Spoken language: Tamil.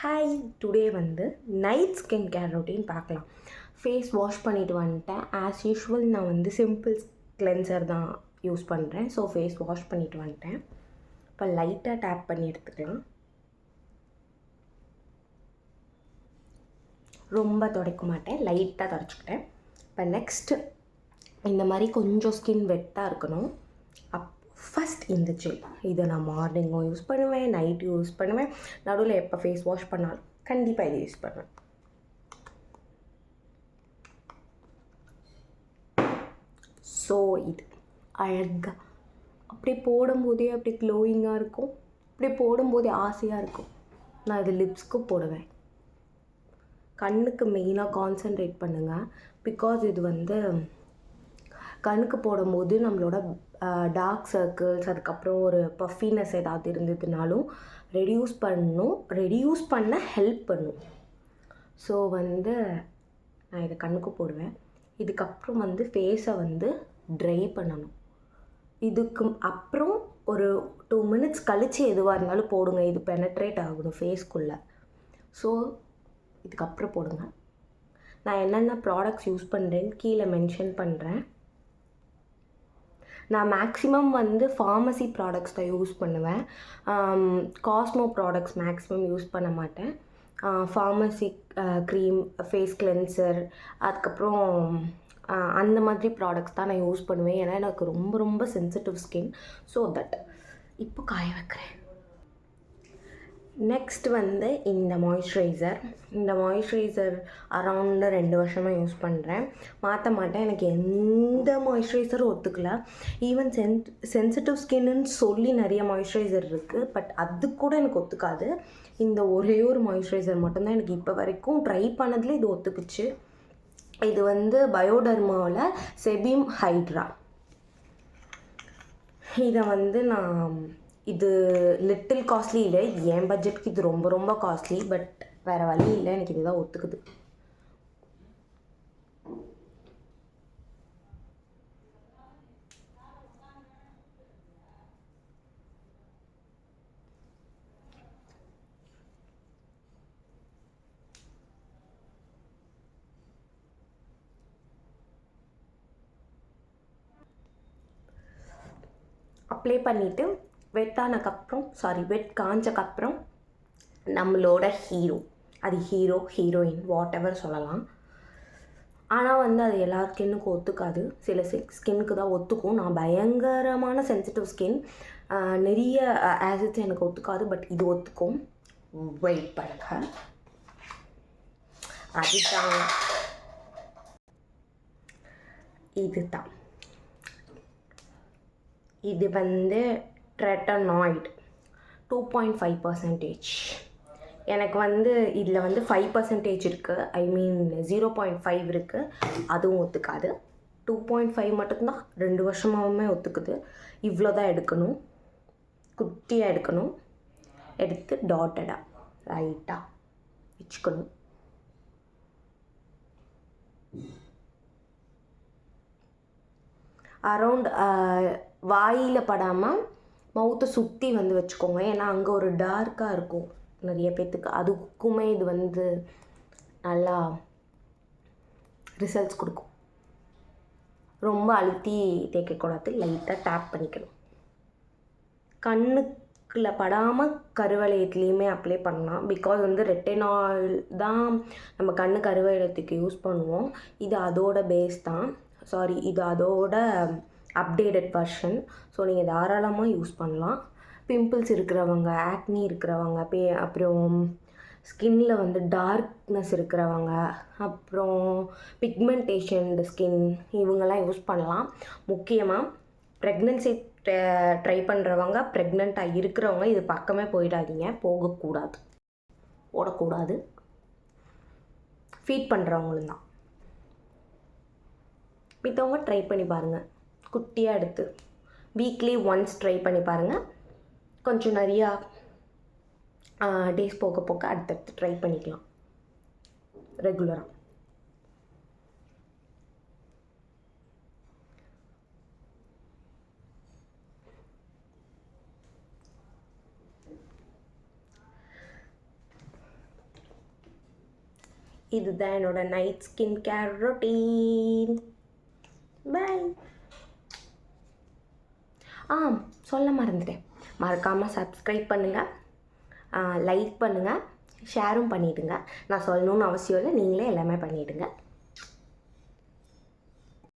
ஹாய், டுடே வந்து நைட் ஸ்கின் கேர் ரொட்டீன் பார்க்கலாம். ஃபேஸ் வாஷ் பண்ணிவிட்டு வந்துட்டேன். ஆஸ் யூஷுவல் நான் வந்து சிம்பிள் கிளென்சர் தான் யூஸ் பண்ணுறேன். ஸோ ஃபேஸ் வாஷ் பண்ணிவிட்டு வந்துட்டேன். இப்போ லைட்டாக டேப் பண்ணி எடுத்துக்கலாம். ரொம்ப துடைக்க மாட்டேன், லைட்டாக துடைச்சிக்கிட்டேன். இப்போ நெக்ஸ்ட்டு இந்த மாதிரி கொஞ்சம் ஸ்கின் வெட்டாக இருக்கணும். ஃபஸ்ட் இந்த ஜெல் இதை நான் மார்னிங்கும் யூஸ் பண்ணுவேன், நைட்டும் யூஸ் பண்ணுவேன். நடுவில் எப்போ ஃபேஸ் வாஷ் பண்ணாலும் கண்டிப்பாக இதை யூஸ் பண்ணுவேன். ஸோ இது அழகாக அப்படியே போடும்போதே அப்படியே க்ளோயிங்காக இருக்கும், அப்படியே போடும்போதே ஆசையாக இருக்கும். நான் இது லிப்ஸ்க்கு போடுவேன். கண்ணுக்கு மெயினாக கான்சென்ட்ரேட் பண்ணுங்கள். பிகாஸ் இது வந்து கண்ணுக்கு போடும்போது நம்மளோட டார்க் சர்க்கிள்ஸ், அதுக்கப்புறம் ஒரு பஃபினஸ் ஏதாவது இருந்ததுனாலும் ரெடியூஸ் பண்ண ஹெல்ப் பண்ணும். ஸோ வந்து நான் இதை கண்ணுக்கு போடுவேன். இதுக்கப்புறம் வந்து ஃபேஸை வந்து ட்ரை பண்ணணும். இதுக்கு அப்புறம் ஒரு 2 மினிட்ஸ் கழித்து எதுவாக இருந்தாலும் போடுங்க. இது பெனட்ரேட் ஆகணும் ஃபேஸ்க்குள்ளே. ஸோ இதுக்கப்புறம் போடுங்க. நான் என்னென்ன ப்ராடக்ட்ஸ் யூஸ் பண்ணுறேன்னு கீழே மென்ஷன் பண்ணுறேன். நான் மேக்ஸிமம் வந்து ஃபார்மசி ப்ராடக்ட்ஸ் தான் யூஸ் பண்ணுவேன். காஸ்மோ ப்ராடக்ட்ஸ் மேக்ஸிமம் யூஸ் பண்ண மாட்டேன். ஃபார்மசி க்ரீம், ஃபேஸ் கிளென்சர், அதுக்கப்புறம் அந்த மாதிரி ப்ராடக்ட்ஸ் தான் நான் யூஸ் பண்ணுவேன். ஏன்னா எனக்கு ரொம்ப ரொம்ப சென்சிட்டிவ் ஸ்கின். ஸோ தட் இப்போ காய வைக்கிறேன். நெக்ஸ்ட் வந்து இந்த மாய்ஸ்சரைசர் அரௌண்டு 2 வருஷமாக யூஸ் பண்ணுறேன். மாற்ற மாட்டேன். எனக்கு எந்த மாய்ஸ்சரைசரும் ஒத்துக்கல. ஈவன் சென்சிட்டிவ் ஸ்கின்னு சொல்லி நிறைய மாய்ஸ்சரைசர் இருக்குது. பட் அது கூட எனக்கு ஒத்துக்காது. இந்த ஒரே ஒரு மாய்ஸ்சரைசர் மட்டும்தான் எனக்கு இப்போ வரைக்கும் ட்ரை பண்ணதில் இது ஒத்துக்குச்சு. இது வந்து பயோடர்மாவில் செபீம் ஹைட்ரா. இதை வந்து நான் இது லிட்டில் காஸ்ட்லி இல்லை, என் பட்ஜெட்டுக்கு இது ரொம்ப ரொம்ப காஸ்ட்லி. பட் வேறு வழி இல்லை, எனக்கு இதுதான் ஒத்துக்குது. அப்ளை பண்ணிவிட்டு வெட் காஞ்சக்கப்புறம் நம்மளோட அது ஹீரோயின் வாட் எவர் சொல்லலாம். ஆனால் வந்து அது எல்லா ஸ்கின்னுக்கும் ஒத்துக்காது. சில ஸ்கின்னுக்கு தான் ஒத்துக்கும். நான் பயங்கரமான சென்சிட்டிவ் ஸ்கின். நிறைய ஆசிட்ஸ் எனக்கு ஒத்துக்காது. பட் இது ஒத்துக்கும். வெயிட் பண்ணுங்க. அதுதான் இது வந்து ட்ரெட்டனாய்டு 2.5%. எனக்கு வந்து இதில் வந்து 5% இருக்குது. ஐ மீன் 0.5 இருக்குது. அதுவும் ஒத்துக்காது. 2.5 மட்டும்தான் 2 வருஷமாகவுமே ஒத்துக்குது. இவ்வளோ தான் எடுக்கணும், குட்டியாக எடுக்கணும். எடுத்து டாட்டடாக ரைட்டாக வச்சுக்கணும். அரவுண்ட் வாயில் படாமல் மவுத்தை சுற்றி வந்து வச்சுக்கோங்க. ஏன்னா அங்கே ஒரு டார்க்காக இருக்கும் நிறைய பேர்த்துக்கு. அதுக்குமே இது வந்து நல்லா ரிசல்ட்ஸ் கொடுக்கும். ரொம்ப அழுத்தி தேய்க்கக்கூடாது, லைட்டாக டேப் பண்ணிக்கணும். கண்ணுக்குள்ள படாமல் கருவளையத்துலேயுமே அப்ளை பண்ணலாம். பிகாஸ் வந்து ரெட்டினால் தான் நம்ம கண்ணு கருவளையத்துக்கு யூஸ் பண்ணுவோம். இது அதோட பேஸ் தான். இது அதோட அப்டேட்டட் வெர்ஷன். ஸோ நீங்கள் தாராளமாக யூஸ் பண்ணலாம். பிம்பிள்ஸ் இருக்கிறவங்க, ஆக்னி இருக்கிறவங்க, அப்புறம் ஸ்கின்னில் வந்து டார்க்னஸ் இருக்கிறவங்க, அப்புறம் பிக்மெண்டேஷன் ஸ்கின், இவங்கெல்லாம் யூஸ் பண்ணலாம். முக்கியமாக ப்ரெக்னென்சி ட்ரை பண்ணுறவங்க, ப்ரெக்னெண்ட்டாக இருக்கிறவங்க இது பக்கமே போயிடாதீங்க. போடக்கூடாது. ஃபீட் பண்ணுறவங்களும் தான். மித்தவங்க ட்ரை பண்ணி பாருங்கள். குட்டியாக எடுத்து வீக்லி ஒன்ஸ் ட்ரை பண்ணி பாருங்கள். கொஞ்சம் நிறையா டேஸ் போக போக அடுத்தடுத்து ட்ரை பண்ணிக்கலாம் ரெகுலராக. இதுதான் என்னோடய night skin care routine. Bye. சொல்ல மறந்துட்டேன், மறக்காமல் சப்ஸ்கிரைப் பண்ணுங்கள், லைக் பண்ணுங்கள், ஷேரும் பண்ணிவிடுங்க. நான் சொல்லணுன்னு அவசியம் இல்லை, நீங்களே எல்லாமே பண்ணிவிடுங்க.